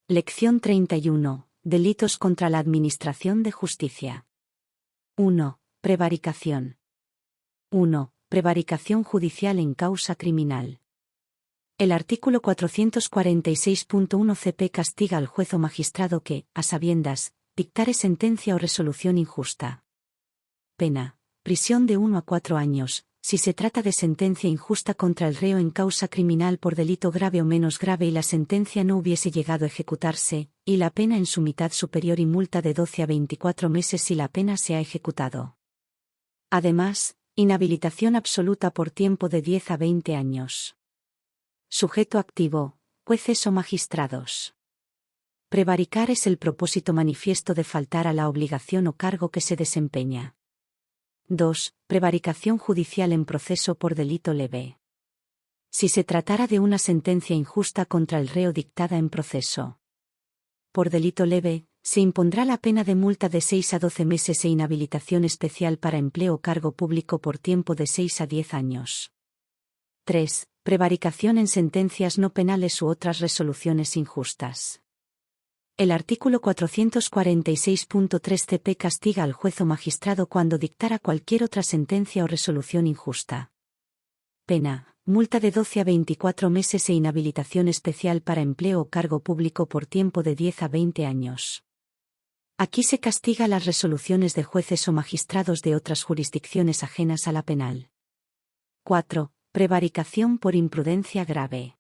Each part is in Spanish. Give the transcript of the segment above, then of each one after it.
Lección 31. Delitos contra la Administración de Justicia. 1. Prevaricación. 1. Prevaricación judicial en causa criminal. El artículo 446.1 CP castiga al juez o magistrado que, a sabiendas, dictare sentencia o resolución injusta. Pena: prisión de 1 a 4 años, si se trata de sentencia injusta contra el reo en causa criminal por delito grave o menos grave y la sentencia no hubiese llegado a ejecutarse, y la pena en su mitad superior y multa de 12 a 24 meses si la pena se ha ejecutado. Además, inhabilitación absoluta por tiempo de 10 a 20 años. Sujeto activo: jueces o magistrados. Prevaricar es el propósito manifiesto de faltar a la obligación o cargo que se desempeña. 2. Prevaricación judicial en proceso por delito leve. Si se tratara de una sentencia injusta contra el reo dictada en proceso por delito leve, se impondrá la pena de multa de 6 a 12 meses e inhabilitación especial para empleo o cargo público por tiempo de 6 a 10 años. 3. Prevaricación en sentencias no penales u otras resoluciones injustas. El artículo 446.3 CP castiga al juez o magistrado cuando dictara cualquier otra sentencia o resolución injusta. Pena: multa de 12 a 24 meses e inhabilitación especial para empleo o cargo público por tiempo de 10 a 20 años. Aquí se castiga las resoluciones de jueces o magistrados de otras jurisdicciones ajenas a la penal. 4. Prevaricación por imprudencia grave.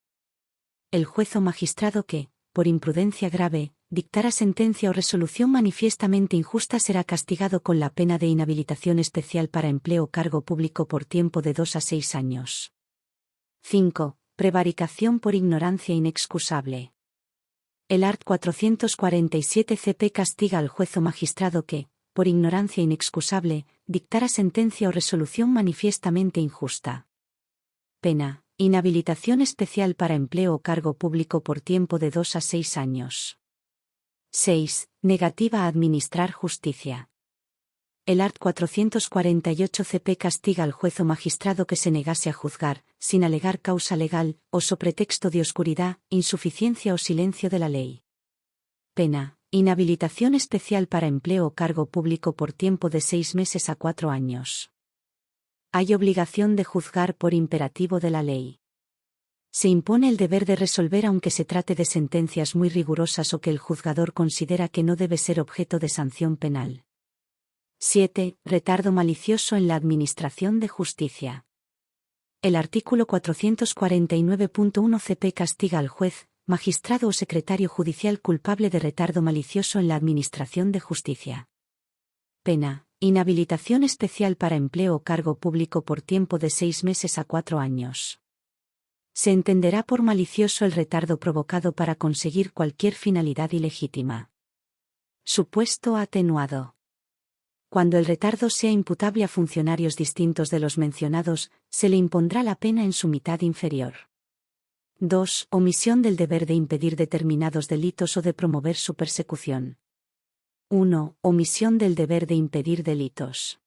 El juez o magistrado que, por imprudencia grave, dictara sentencia o resolución manifiestamente injusta será castigado con la pena de inhabilitación especial para empleo o cargo público por tiempo de 2 a 6 años. 5. Prevaricación por ignorancia inexcusable. El art. 447 CP castiga al juez o magistrado que, por ignorancia inexcusable, dictara sentencia o resolución manifiestamente injusta. Pena: inhabilitación especial para empleo o cargo público por tiempo de 2 a 6 años. 6. Negativa a administrar justicia. El art. 448 CP castiga al juez o magistrado que se negase a juzgar, sin alegar causa legal, o so pretexto de oscuridad, insuficiencia o silencio de la ley. Pena: inhabilitación especial para empleo o cargo público por tiempo de 6 meses a 4 años. Hay obligación de juzgar por imperativo de la ley. Se impone el deber de resolver aunque se trate de sentencias muy rigurosas o que el juzgador considera que no debe ser objeto de sanción penal. 7. Retardo malicioso en la administración de justicia. El artículo 449.1 CP castiga al juez, magistrado o secretario judicial culpable de retardo malicioso en la administración de justicia. Pena: inhabilitación especial para empleo o cargo público por tiempo de 6 meses a 4 años. Se entenderá por malicioso el retardo provocado para conseguir cualquier finalidad ilegítima. Supuesto atenuado. Cuando el retardo sea imputable a funcionarios distintos de los mencionados, se le impondrá la pena en su mitad inferior. 2. Omisión del deber de impedir determinados delitos o de promover su persecución. 1. Omisión del deber de impedir delitos.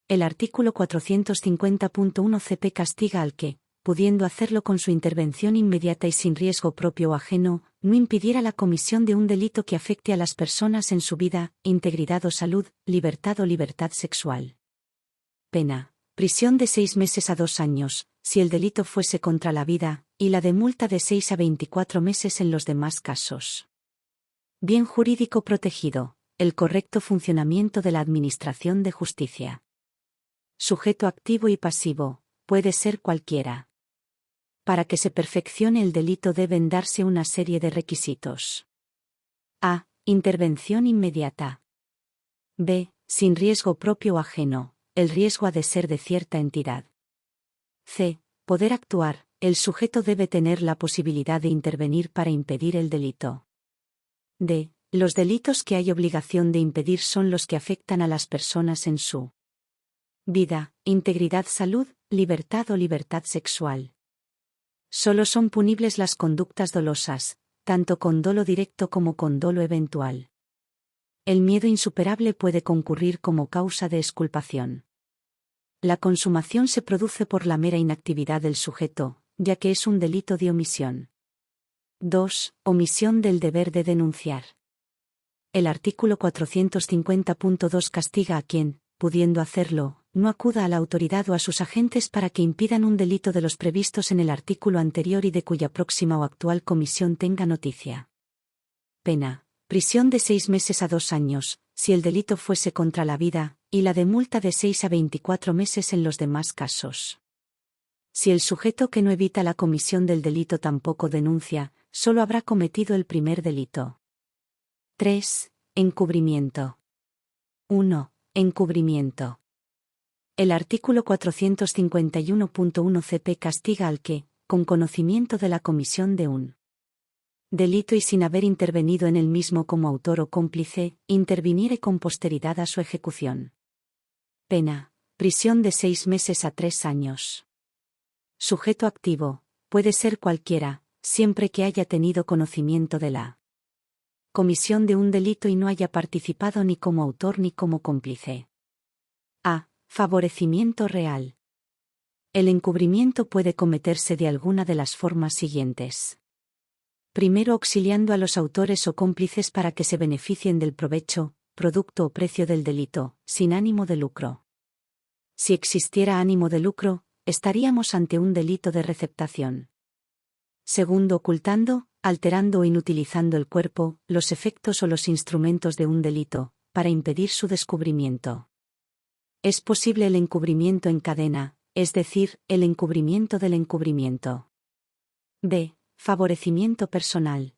El artículo 450.1 CP castiga al que, pudiendo hacerlo con su intervención inmediata y sin riesgo propio o ajeno, no impidiera la comisión de un delito que afecte a las personas en su vida, integridad o salud, libertad o libertad sexual. Pena: prisión de 6 meses a 2 años, si el delito fuese contra la vida, y la de multa de 6 a 24 meses en los demás casos. Bien jurídico protegido: el correcto funcionamiento de la Administración de Justicia. Sujeto activo y pasivo: puede ser cualquiera. Para que se perfeccione el delito deben darse una serie de requisitos. A. Intervención inmediata. B. Sin riesgo propio o ajeno, el riesgo ha de ser de cierta entidad. C. Poder actuar, el sujeto debe tener la posibilidad de intervenir para impedir el delito. D. Los delitos que hay obligación de impedir son los que afectan a las personas en su vida, integridad, salud, libertad o libertad sexual. Solo son punibles las conductas dolosas, tanto con dolo directo como con dolo eventual. El miedo insuperable puede concurrir como causa de exculpación. La consumación se produce por la mera inactividad del sujeto, ya que es un delito de omisión. 2. Omisión del deber de denunciar. El artículo 450.2 castiga a quien, pudiendo hacerlo, no acuda a la autoridad o a sus agentes para que impidan un delito de los previstos en el artículo anterior y de cuya próxima o actual comisión tenga noticia. Pena: prisión de 6 meses a 2 años, si el delito fuese contra la vida, y la de multa de 6 a 24 meses en los demás casos. Si el sujeto que no evita la comisión del delito tampoco denuncia, solo habrá cometido el primer delito. 3. Encubrimiento. 1. Encubrimiento. El artículo 451.1 CP castiga al que, con conocimiento de la comisión de un delito y sin haber intervenido en el mismo como autor o cómplice, interviniere con posteridad a su ejecución. Pena: prisión de 6 meses a 3 años. Sujeto activo: puede ser cualquiera, siempre que haya tenido conocimiento de la comisión de un delito y no haya participado ni como autor ni como cómplice. A. Favorecimiento real. El encubrimiento puede cometerse de alguna de las formas siguientes. Primero, auxiliando a los autores o cómplices para que se beneficien del provecho, producto o precio del delito, sin ánimo de lucro. Si existiera ánimo de lucro, estaríamos ante un delito de receptación. Segundo, ocultando, alterando o inutilizando el cuerpo, los efectos o los instrumentos de un delito, para impedir su descubrimiento. Es posible el encubrimiento en cadena, es decir, el encubrimiento del encubrimiento. B. Favorecimiento personal.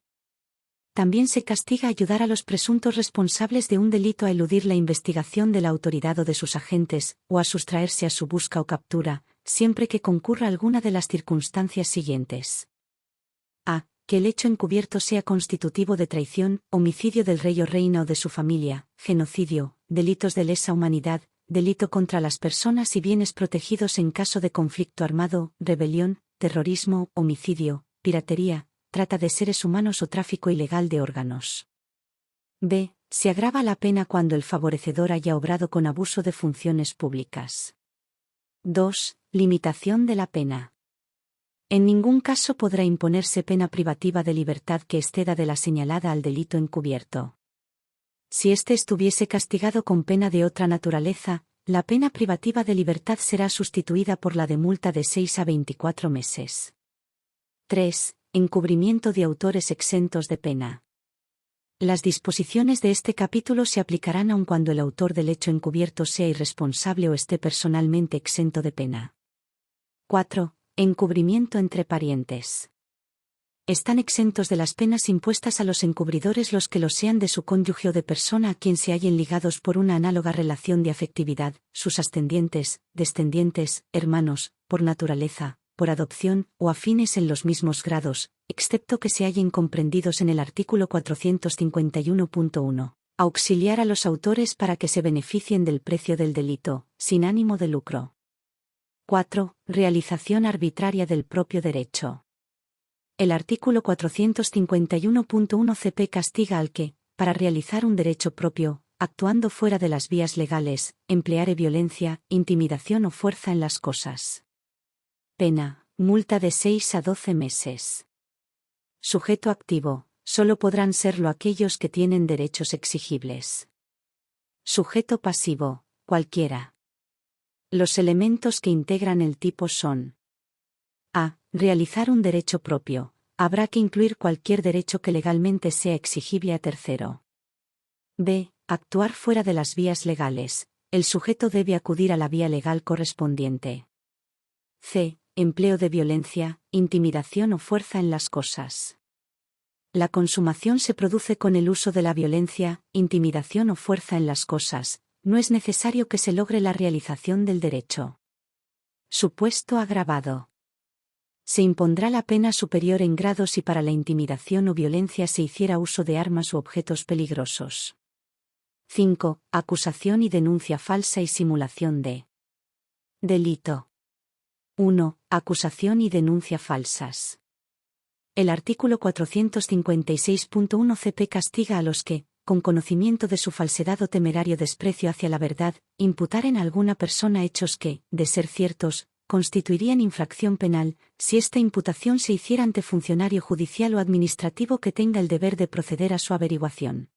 También se castiga ayudar a los presuntos responsables de un delito a eludir la investigación de la autoridad o de sus agentes, o a sustraerse a su busca o captura, siempre que concurra alguna de las circunstancias siguientes. A. Que el hecho encubierto sea constitutivo de traición, homicidio del rey o reina o de su familia, genocidio, delitos de lesa humanidad, delito contra las personas y bienes protegidos en caso de conflicto armado, rebelión, terrorismo, homicidio, piratería, trata de seres humanos o tráfico ilegal de órganos. B. Se agrava la pena cuando el favorecedor haya obrado con abuso de funciones públicas. 2. Limitación de la pena. En ningún caso podrá imponerse pena privativa de libertad que exceda de la señalada al delito encubierto. Si éste estuviese castigado con pena de otra naturaleza, la pena privativa de libertad será sustituida por la de multa de 6 a 24 meses. 3. Encubrimiento de autores exentos de pena. Las disposiciones de este capítulo se aplicarán aun cuando el autor del hecho encubierto sea irresponsable o esté personalmente exento de pena. 4. Encubrimiento entre parientes. Están exentos de las penas impuestas a los encubridores los que lo sean de su cónyuge o de persona a quien se hallen ligados por una análoga relación de afectividad, sus ascendientes, descendientes, hermanos, por naturaleza, por adopción o afines en los mismos grados, excepto que se hallen comprendidos en el artículo 451.1. Auxiliar a los autores para que se beneficien del precio del delito, sin ánimo de lucro. 4. Realización arbitraria del propio derecho. El artículo 451.1 CP castiga al que, para realizar un derecho propio, actuando fuera de las vías legales, empleare violencia, intimidación o fuerza en las cosas. Pena: multa de 6 a 12 meses. Sujeto activo: solo podrán serlo aquellos que tienen derechos exigibles. Sujeto pasivo: cualquiera. Los elementos que integran el tipo son: A. Realizar un derecho propio. Habrá que incluir cualquier derecho que legalmente sea exigible a tercero. B. Actuar fuera de las vías legales. El sujeto debe acudir a la vía legal correspondiente. C. Empleo de violencia, intimidación o fuerza en las cosas. La consumación se produce con el uso de la violencia, intimidación o fuerza en las cosas. No es necesario que se logre la realización del derecho. Supuesto agravado. Se impondrá la pena superior en grado si para la intimidación o violencia se hiciera uso de armas u objetos peligrosos. 5. Acusación y denuncia falsa y simulación de delito. 1. Acusación y denuncia falsas. El artículo 456.1 CP castiga a los que, con conocimiento de su falsedad o temerario desprecio hacia la verdad, imputaren a alguna persona hechos que, de ser ciertos, constituirían infracción penal, si esta imputación se hiciera ante funcionario judicial o administrativo que tenga el deber de proceder a su averiguación.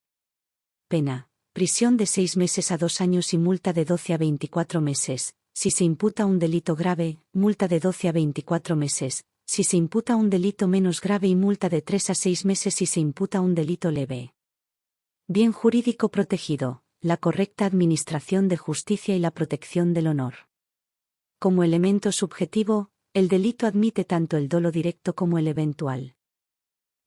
Pena: prisión de 6 meses a 2 años y multa de 12 a 24 meses, si se imputa un delito grave, multa de 12 a 24 meses, si se imputa un delito menos grave y multa de 3 a 6 meses si se imputa un delito leve. Bien jurídico protegido: la correcta administración de justicia y la protección del honor. Como elemento subjetivo, el delito admite tanto el dolo directo como el eventual.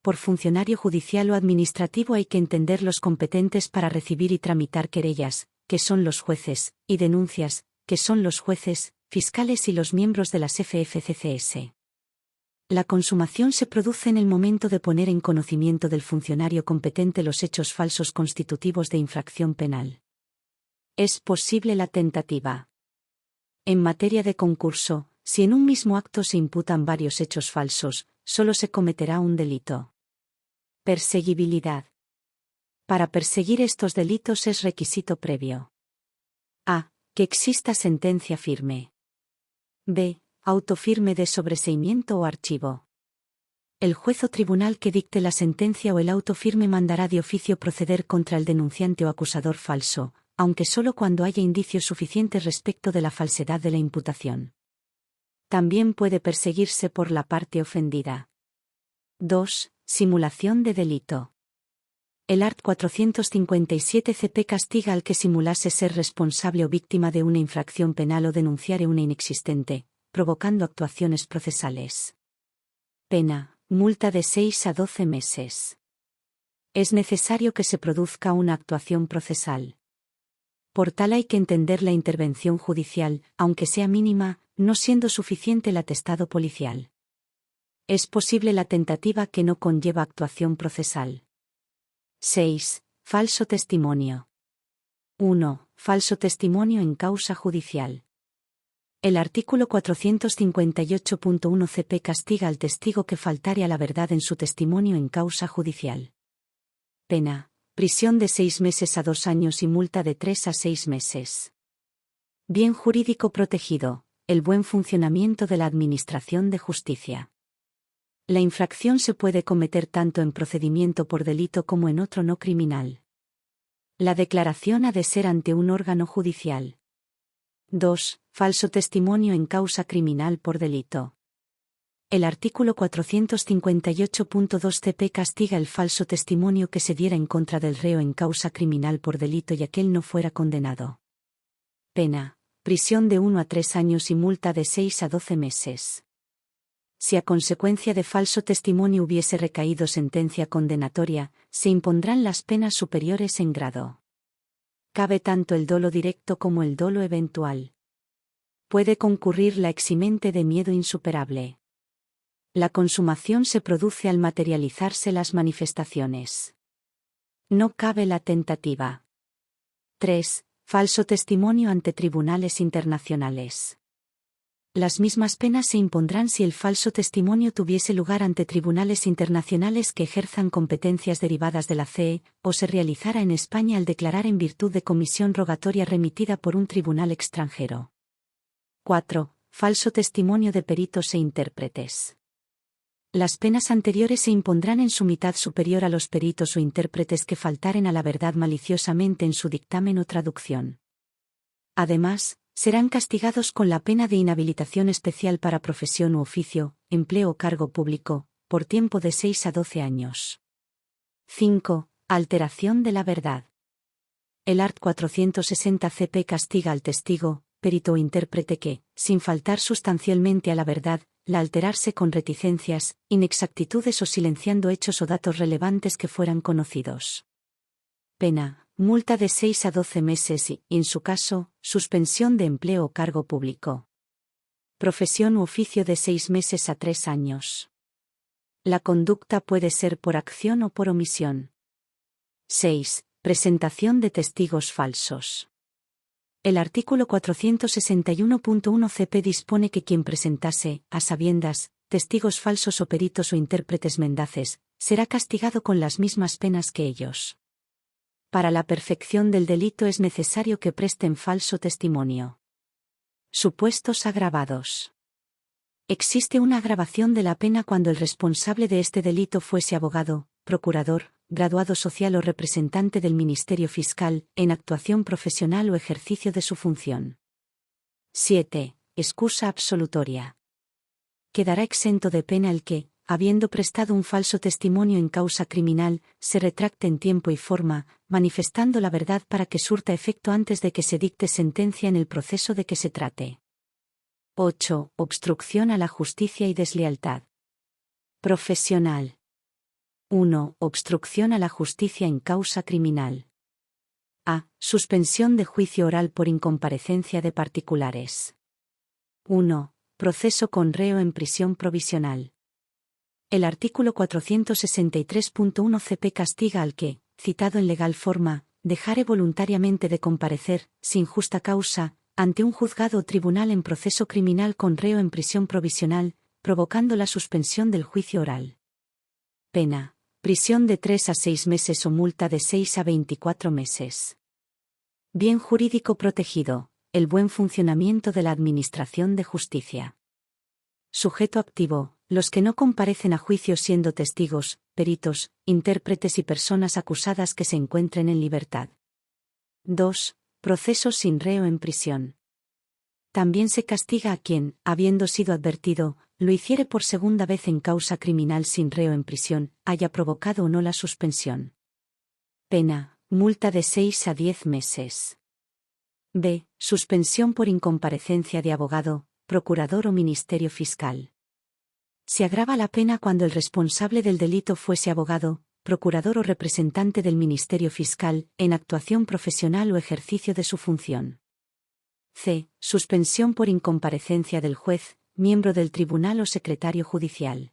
Por funcionario judicial o administrativo hay que entender los competentes para recibir y tramitar querellas, que son los jueces, y denuncias, que son los jueces, fiscales y los miembros de las FFCCS. La consumación se produce en el momento de poner en conocimiento del funcionario competente los hechos falsos constitutivos de infracción penal. Es posible la tentativa. En materia de concurso, si en un mismo acto se imputan varios hechos falsos, solo se cometerá un delito. Perseguibilidad. Para perseguir estos delitos es requisito previo: a. Que exista sentencia firme. b. Auto firme de sobreseimiento o archivo. El juez o tribunal que dicte la sentencia o el auto firme mandará de oficio proceder contra el denunciante o acusador falso, aunque solo cuando haya indicios suficientes respecto de la falsedad de la imputación. También puede perseguirse por la parte ofendida. 2. Simulación de delito. El art. 457 CP castiga al que simulase ser responsable o víctima de una infracción penal o denunciare una inexistente, provocando actuaciones procesales. Pena: multa de 6 a 12 meses. Es necesario que se produzca una actuación procesal. Por tal hay que entender la intervención judicial, aunque sea mínima, no siendo suficiente el atestado policial. Es posible la tentativa que no conlleva actuación procesal. 6. Falso testimonio. 1. Falso testimonio en causa judicial. El artículo 458.1 CP castiga al testigo que faltare a la verdad en su testimonio en causa judicial. Pena: prisión de 6 meses a 2 años y multa de 3 a 6 meses. Bien jurídico protegido: el buen funcionamiento de la Administración de Justicia. La infracción se puede cometer tanto en procedimiento por delito como en otro no criminal. La declaración ha de ser ante un órgano judicial. 2. Falso testimonio en causa criminal por delito. El artículo 458.2 CP castiga el falso testimonio que se diera en contra del reo en causa criminal por delito y aquel no fuera condenado. Pena: prisión de 1 a 3 años y multa de 6 a 12 meses. Si a consecuencia de falso testimonio hubiese recaído sentencia condenatoria, se impondrán las penas superiores en grado. Cabe tanto el dolo directo como el dolo eventual. Puede concurrir la eximente de miedo insuperable. La consumación se produce al materializarse las manifestaciones. No cabe la tentativa. 3. Falso testimonio ante tribunales internacionales. Las mismas penas se impondrán si el falso testimonio tuviese lugar ante tribunales internacionales que ejerzan competencias derivadas de la CE, o se realizara en España al declarar en virtud de comisión rogatoria remitida por un tribunal extranjero. 4. Falso testimonio de peritos e intérpretes. Las penas anteriores se impondrán en su mitad superior a los peritos o intérpretes que faltaren a la verdad maliciosamente en su dictamen o traducción. Además, serán castigados con la pena de inhabilitación especial para profesión u oficio, empleo o cargo público, por tiempo de 6 a 12 años. 5. Alteración de la verdad. El art. 460 CP castiga al testigo, perito o intérprete que, sin faltar sustancialmente a la verdad, la alterarse con reticencias, inexactitudes o silenciando hechos o datos relevantes que fueran conocidos. Pena: multa de 6 a 12 meses y, en su caso, suspensión de empleo o cargo público. Profesión u oficio de 6 meses a 3 años. La conducta puede ser por acción o por omisión. 6. Presentación de testigos falsos. El artículo 461.1 CP dispone que quien presentase, a sabiendas, testigos falsos o peritos o intérpretes mendaces, será castigado con las mismas penas que ellos. Para la perfección del delito es necesario que presten falso testimonio. Supuestos agravados. Existe una agravación de la pena cuando el responsable de este delito fuese abogado, procurador, graduado social o representante del Ministerio Fiscal, en actuación profesional o ejercicio de su función. 7. Excusa absolutoria. Quedará exento de pena el que, habiendo prestado un falso testimonio en causa criminal, se retracte en tiempo y forma, manifestando la verdad para que surta efecto antes de que se dicte sentencia en el proceso de que se trate. 8. Obstrucción a la justicia y deslealtad profesional. 1. Obstrucción a la justicia en causa criminal. A. Suspensión de juicio oral por incomparecencia de particulares. 1. Proceso con reo en prisión provisional. El artículo 463.1 CP castiga al que, citado en legal forma, dejare voluntariamente de comparecer, sin justa causa, ante un juzgado o tribunal en proceso criminal con reo en prisión provisional, provocando la suspensión del juicio oral. Pena: prisión de 3 a 6 meses o multa de 6 a 24 meses. Bien jurídico protegido: el buen funcionamiento de la Administración de Justicia. Sujeto activo: los que no comparecen a juicio siendo testigos, peritos, intérpretes y personas acusadas que se encuentren en libertad. 2. Proceso sin reo en prisión. También se castiga a quien, habiendo sido advertido, lo hiciere por segunda vez en causa criminal sin reo en prisión, haya provocado o no la suspensión. Pena: multa de 6 a 10 meses. B. Suspensión por incomparecencia de abogado, procurador o ministerio fiscal. Se agrava la pena cuando el responsable del delito fuese abogado, procurador o representante del Ministerio Fiscal, en actuación profesional o ejercicio de su función. C. Suspensión por incomparecencia del juez, miembro del tribunal o secretario judicial.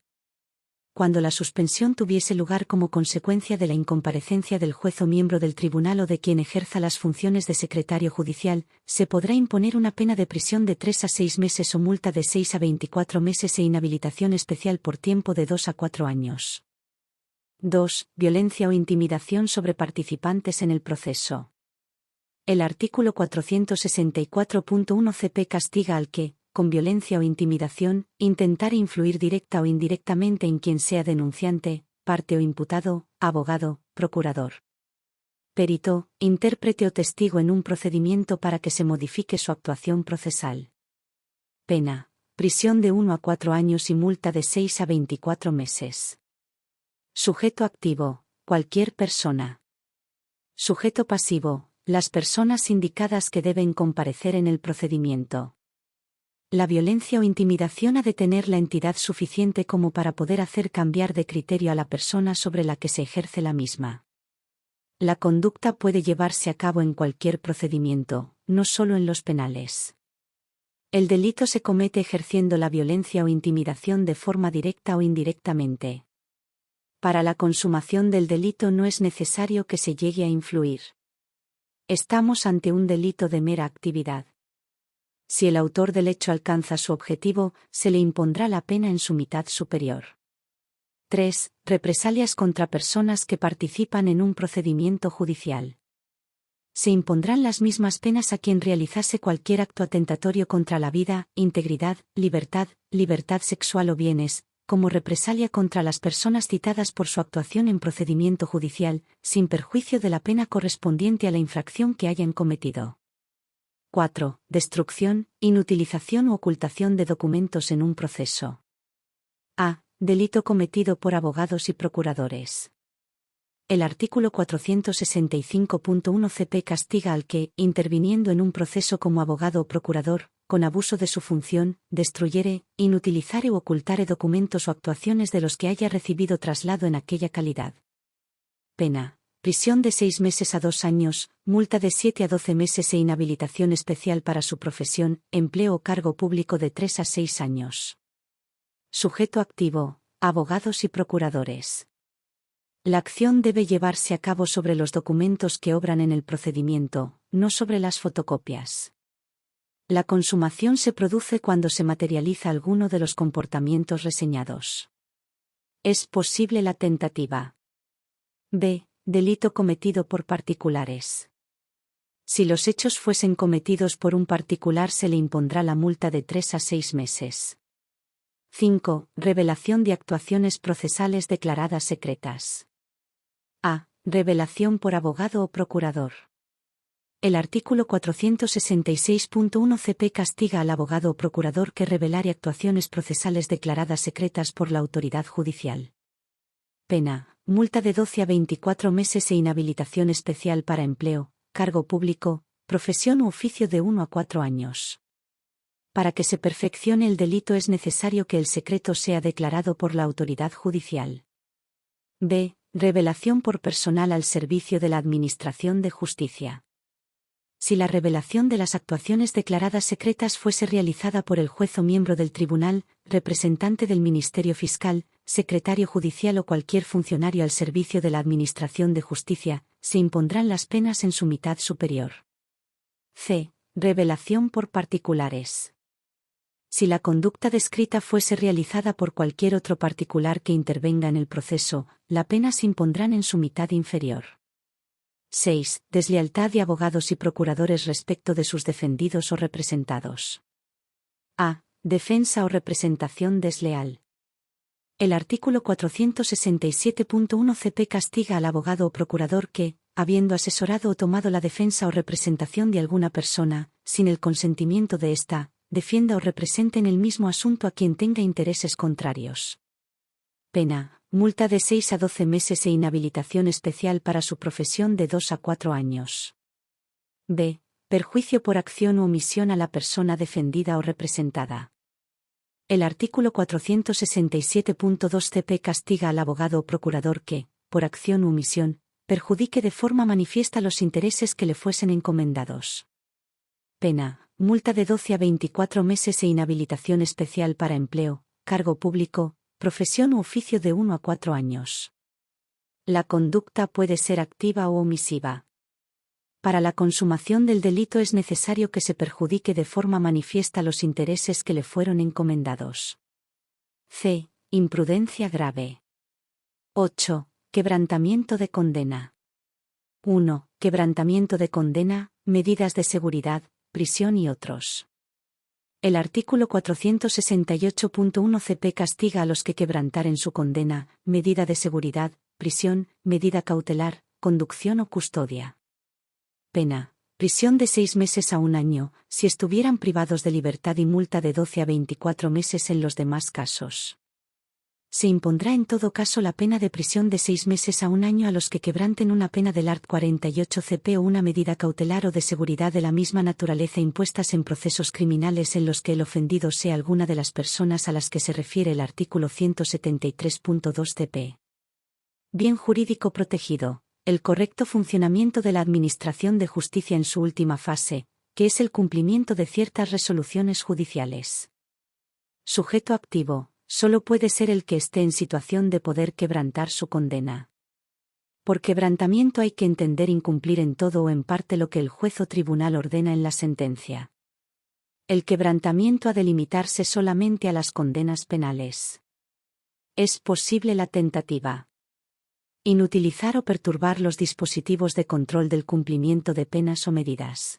Cuando la suspensión tuviese lugar como consecuencia de la incomparecencia del juez o miembro del tribunal o de quien ejerza las funciones de secretario judicial, se podrá imponer una pena de prisión de 3 a 6 meses o multa de 6 a 24 meses e inhabilitación especial por tiempo de 2 a 4 años. 2. Violencia o intimidación sobre participantes en el proceso. El artículo 464.1 CP castiga al que, con violencia o intimidación, intentar influir directa o indirectamente en quien sea denunciante, parte o imputado, abogado, procurador, perito, intérprete o testigo en un procedimiento para que se modifique su actuación procesal. Pena: prisión de 1 a 4 años y multa de 6 a 24 meses. Sujeto activo: cualquier persona. Sujeto pasivo: las personas indicadas que deben comparecer en el procedimiento. La violencia o intimidación ha de tener la entidad suficiente como para poder hacer cambiar de criterio a la persona sobre la que se ejerce la misma. La conducta puede llevarse a cabo en cualquier procedimiento, no solo en los penales. El delito se comete ejerciendo la violencia o intimidación de forma directa o indirectamente. Para la consumación del delito no es necesario que se llegue a influir. Estamos ante un delito de mera actividad. Si el autor del hecho alcanza su objetivo, se le impondrá la pena en su mitad superior. 3. Represalias contra personas que participan en un procedimiento judicial. Se impondrán las mismas penas a quien realizase cualquier acto atentatorio contra la vida, integridad, libertad sexual o bienes, como represalia contra las personas citadas por su actuación en procedimiento judicial, sin perjuicio de la pena correspondiente a la infracción que hayan cometido. 4. Destrucción, inutilización u ocultación de documentos en un proceso. A. Delito cometido por abogados y procuradores. El artículo 465.1 CP castiga al que, interviniendo en un proceso como abogado o procurador, con abuso de su función, destruyere, inutilizare u ocultare documentos o actuaciones de los que haya recibido traslado en aquella calidad. Pena: prisión de 6 meses a 2 años, multa de 7 a 12 meses e inhabilitación especial para su profesión, empleo o cargo público de 3 a 6 años. Sujeto activo: abogados y procuradores. La acción debe llevarse a cabo sobre los documentos que obran en el procedimiento, no sobre las fotocopias. La consumación se produce cuando se materializa alguno de los comportamientos reseñados. Es posible la tentativa. B. Delito cometido por particulares. Si los hechos fuesen cometidos por un particular se le impondrá la multa de 3 a 6 meses. 5. Revelación de actuaciones procesales declaradas secretas. A. Revelación por abogado o procurador. El artículo 466.1 CP castiga al abogado o procurador que revelare actuaciones procesales declaradas secretas por la autoridad judicial. Pena: multa de 12 a 24 meses e inhabilitación especial para empleo, cargo público, profesión u oficio de 1 a 4 años. Para que se perfeccione el delito es necesario que el secreto sea declarado por la autoridad judicial. B. Revelación por personal al servicio de la Administración de Justicia. Si la revelación de las actuaciones declaradas secretas fuese realizada por el juez o miembro del tribunal, representante del Ministerio Fiscal, secretario judicial o cualquier funcionario al servicio de la Administración de Justicia, se impondrán las penas en su mitad superior. C. Revelación por particulares. Si la conducta descrita fuese realizada por cualquier otro particular que intervenga en el proceso, la pena se impondrán en su mitad inferior. 6. Deslealtad de abogados y procuradores respecto de sus defendidos o representados. A. Defensa o representación desleal. El artículo 467.1 CP castiga al abogado o procurador que, habiendo asesorado o tomado la defensa o representación de alguna persona, sin el consentimiento de ésta, defienda o represente en el mismo asunto a quien tenga intereses contrarios. Pena: multa de 6 a 12 meses e inhabilitación especial para su profesión de 2 a 4 años. B. Perjuicio por acción u omisión a la persona defendida o representada. El artículo 467.2 CP castiga al abogado o procurador que, por acción u omisión, perjudique de forma manifiesta los intereses que le fuesen encomendados. Pena: multa de 12 a 24 meses e inhabilitación especial para empleo, cargo público, profesión u oficio de 1 a 4 años. La conducta puede ser activa o omisiva. Para la consumación del delito es necesario que se perjudique de forma manifiesta los intereses que le fueron encomendados. C. Imprudencia grave. 8. Quebrantamiento de condena. 1. Quebrantamiento de condena, medidas de seguridad, prisión y otros. El artículo 468.1 CP castiga a los que quebrantaren su condena, medida de seguridad, prisión, medida cautelar, conducción o custodia. Pena: prisión de 6 meses a 1 año, si estuvieran privados de libertad y multa de 12 a 24 meses en los demás casos. Se impondrá en todo caso la pena de prisión de 6 meses a 1 año a los que quebranten una pena del art. 48 CP o una medida cautelar o de seguridad de la misma naturaleza impuestas en procesos criminales en los que el ofendido sea alguna de las personas a las que se refiere el artículo 173.2 CP. Bien jurídico protegido: el correcto funcionamiento de la Administración de Justicia en su última fase, que es el cumplimiento de ciertas resoluciones judiciales. Sujeto activo: solo puede ser el que esté en situación de poder quebrantar su condena. Por quebrantamiento hay que entender incumplir en todo o en parte lo que el juez o tribunal ordena en la sentencia. El quebrantamiento ha de limitarse solamente a las condenas penales. Es posible la tentativa. Inutilizar o perturbar los dispositivos de control del cumplimiento de penas o medidas.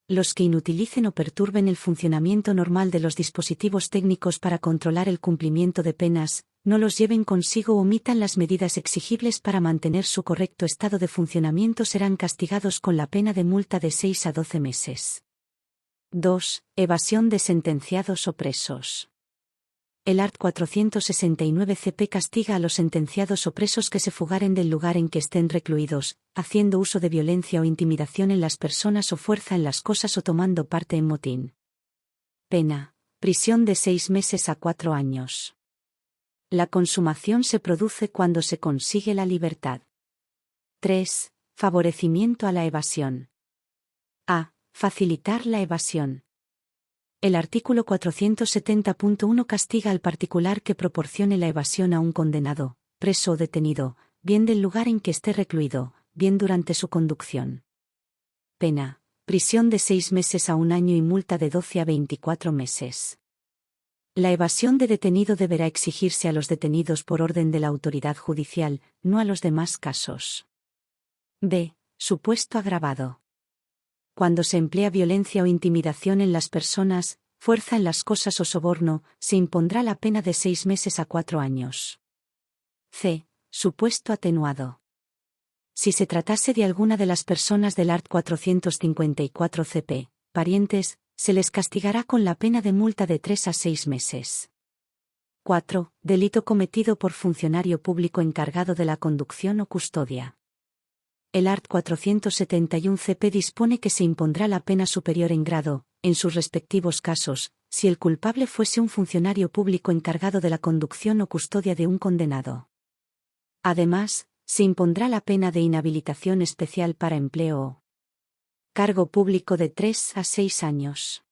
Los que inutilicen o perturben el funcionamiento normal de los dispositivos técnicos para controlar el cumplimiento de penas, no los lleven consigo o omitan las medidas exigibles para mantener su correcto estado de funcionamiento serán castigados con la pena de multa de 6 a 12 meses. 2. Evasión de sentenciados o presos. El art. 469 CP castiga a los sentenciados o presos que se fugaren del lugar en que estén recluidos, haciendo uso de violencia o intimidación en las personas o fuerza en las cosas o tomando parte en motín. Pena: prisión de 6 meses a 4 años. La consumación se produce cuando se consigue la libertad. 3. Favorecimiento a la evasión. A. Facilitar la evasión. El artículo 470.1 castiga al particular que proporcione la evasión a un condenado, preso o detenido, bien del lugar en que esté recluido, bien durante su conducción. Pena: prisión de 6 meses a 1 año y multa de 12 a 24 meses. La evasión de detenido deberá exigirse a los detenidos por orden de la autoridad judicial, no a los demás casos. B. Supuesto agravado. Cuando se emplea violencia o intimidación en las personas, fuerza en las cosas o soborno, se impondrá la pena de 6 meses a 4 años. C. Supuesto atenuado. Si se tratase de alguna de las personas del art. 454 CP, parientes, se les castigará con la pena de multa de 3 a 6 meses. 4. Delito cometido por funcionario público encargado de la conducción o custodia. El art. 471 CP dispone que se impondrá la pena superior en grado, en sus respectivos casos, si el culpable fuese un funcionario público encargado de la conducción o custodia de un condenado. Además, se impondrá la pena de inhabilitación especial para empleo o cargo público de 3 a 6 años.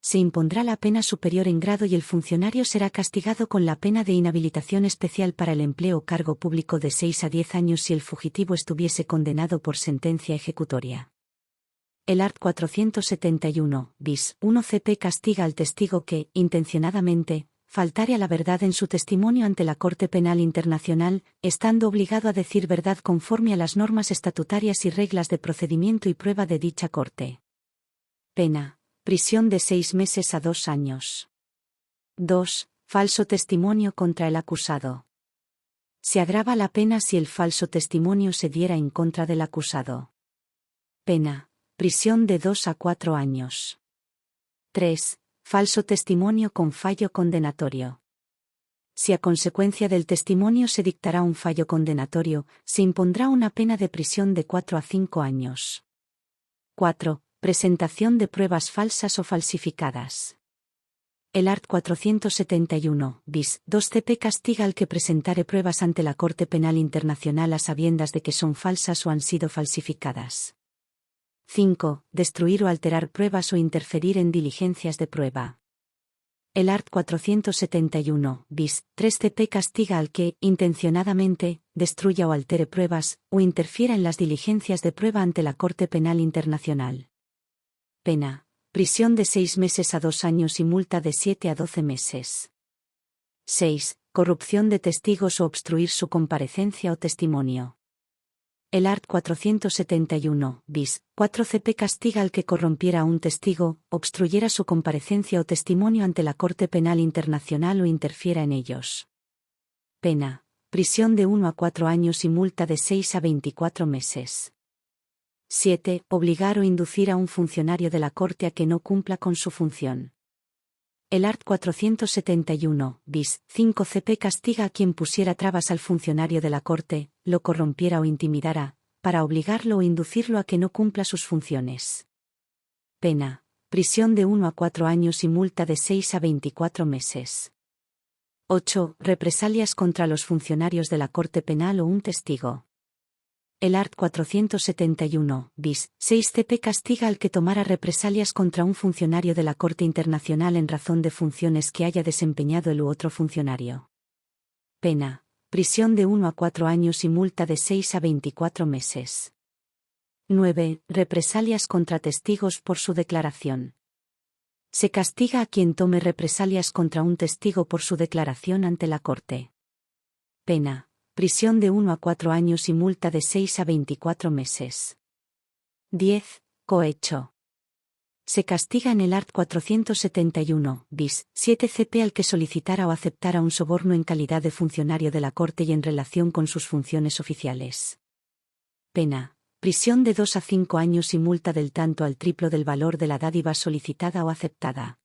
Se impondrá la pena superior en grado y el funcionario será castigado con la pena de inhabilitación especial para el empleo o cargo público de 6 a 10 años si el fugitivo estuviese condenado por sentencia ejecutoria. El art. 471 bis 1 CP castiga al testigo que, intencionadamente, faltare a la verdad en su testimonio ante la Corte Penal Internacional, estando obligado a decir verdad conforme a las normas estatutarias y reglas de procedimiento y prueba de dicha Corte. Pena: prisión de 6 meses a 2 años. 2. Falso testimonio contra el acusado. Se agrava la pena si el falso testimonio se diera en contra del acusado. Pena: prisión de 2 a 4 años. 3. Falso testimonio con fallo condenatorio. Si a consecuencia del testimonio se dictará un fallo condenatorio, se impondrá una pena de prisión de 4 a 5 años. 4. Presentación de pruebas falsas o falsificadas. El art. 471 bis 2 CP castiga al que presentare pruebas ante la Corte Penal Internacional a sabiendas de que son falsas o han sido falsificadas. 5. Destruir o alterar pruebas o interferir en diligencias de prueba. El art. 471 bis 3 CP castiga al que, intencionadamente, destruya o altere pruebas, o interfiera en las diligencias de prueba ante la Corte Penal Internacional. Pena: prisión de 6 meses a 2 años y multa de 7 a 12 meses. 6. Corrupción de testigos o obstruir su comparecencia o testimonio. El art. 471 bis 4 CP castiga al que corrompiera a un testigo, obstruyera su comparecencia o testimonio ante la Corte Penal Internacional o interfiera en ellos. Pena: prisión de 1 a 4 años y multa de 6 a 24 meses. 7. Obligar o inducir a un funcionario de la Corte a que no cumpla con su función. El art. 471 bis 5 CP castiga a quien pusiera trabas al funcionario de la Corte, lo corrompiera o intimidara, para obligarlo o inducirlo a que no cumpla sus funciones. Pena: prisión de 1 a 4 años y multa de 6 a 24 meses. 8. Represalias contra los funcionarios de la Corte Penal o un testigo. El art. 471 bis 6 CP castiga al que tomara represalias contra un funcionario de la Corte Internacional en razón de funciones que haya desempeñado el u otro funcionario. Pena: prisión de 1 a 4 años y multa de 6 a 24 meses. 9. Represalias contra testigos por su declaración. Se castiga a quien tome represalias contra un testigo por su declaración ante la Corte. Pena: prisión de 1 a 4 años y multa de 6 a 24 meses. 10. Cohecho. Se castiga en el art. 471 bis 7 CP al que solicitara o aceptara un soborno en calidad de funcionario de la Corte y en relación con sus funciones oficiales. Pena: prisión de 2 a 5 años y multa del tanto al triplo del valor de la dádiva solicitada o aceptada.